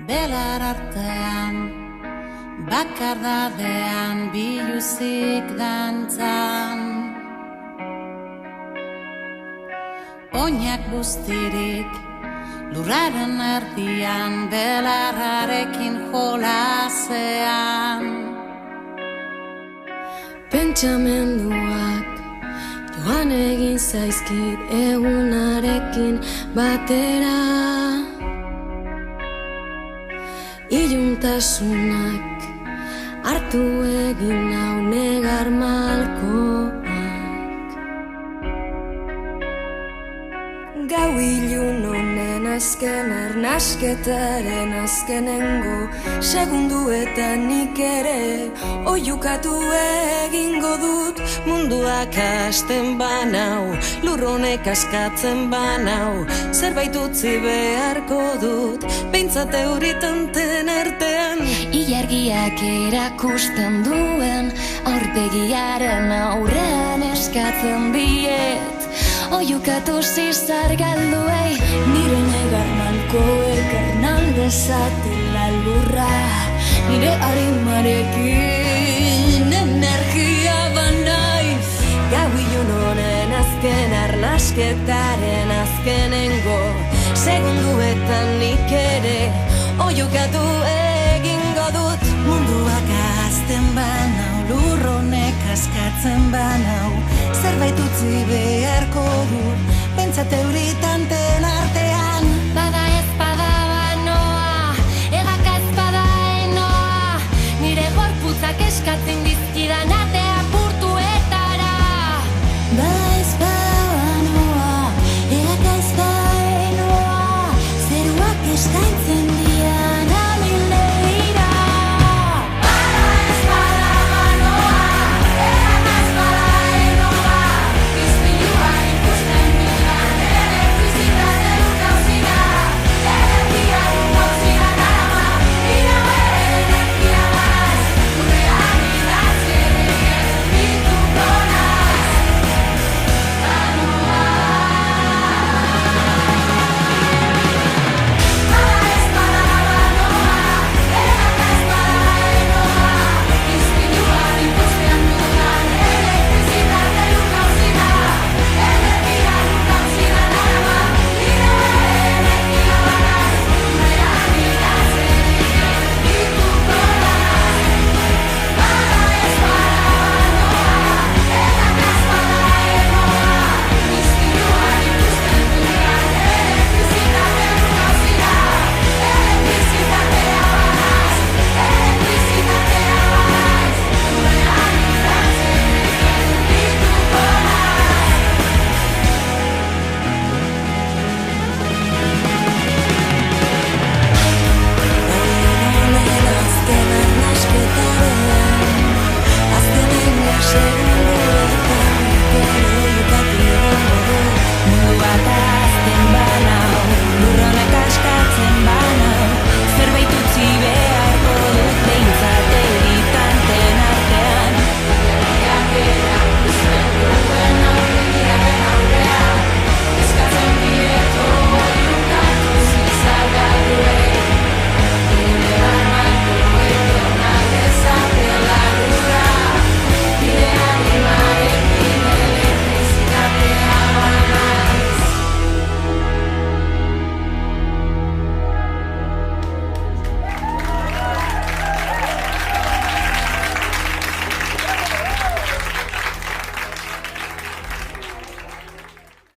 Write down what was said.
belar artean, bakardadean biluzik dantzan. Oinak bustirik, lurraren erdian, belarrarekin jolasean. Pentsamenduak joan egin zaizkit egunarekin batera. Iluntasunak hartu egin nau negar malkoak. Gau ilun honen azken arnasketaren azkenengo segunduetan nik ere oiukatu egingo dut. Munduak hasten banau, lurronek askatzen banau, zerbait utzi beharko dut, behintzat euritanten artean. Ilargiak erakusten duen aurpegiaren aurrean eskatzen diet, oiukatu zizar galduei. Nire negar malkoek ernal dezatela lurra, nire arimarekin energia banaiz. Gau ilun honen azken arnasketaren azkenengo segunduetan nik ere oiukatu egingo dut. Munduak azten banau, lurronek askatzen banau, zerbait utzi beharko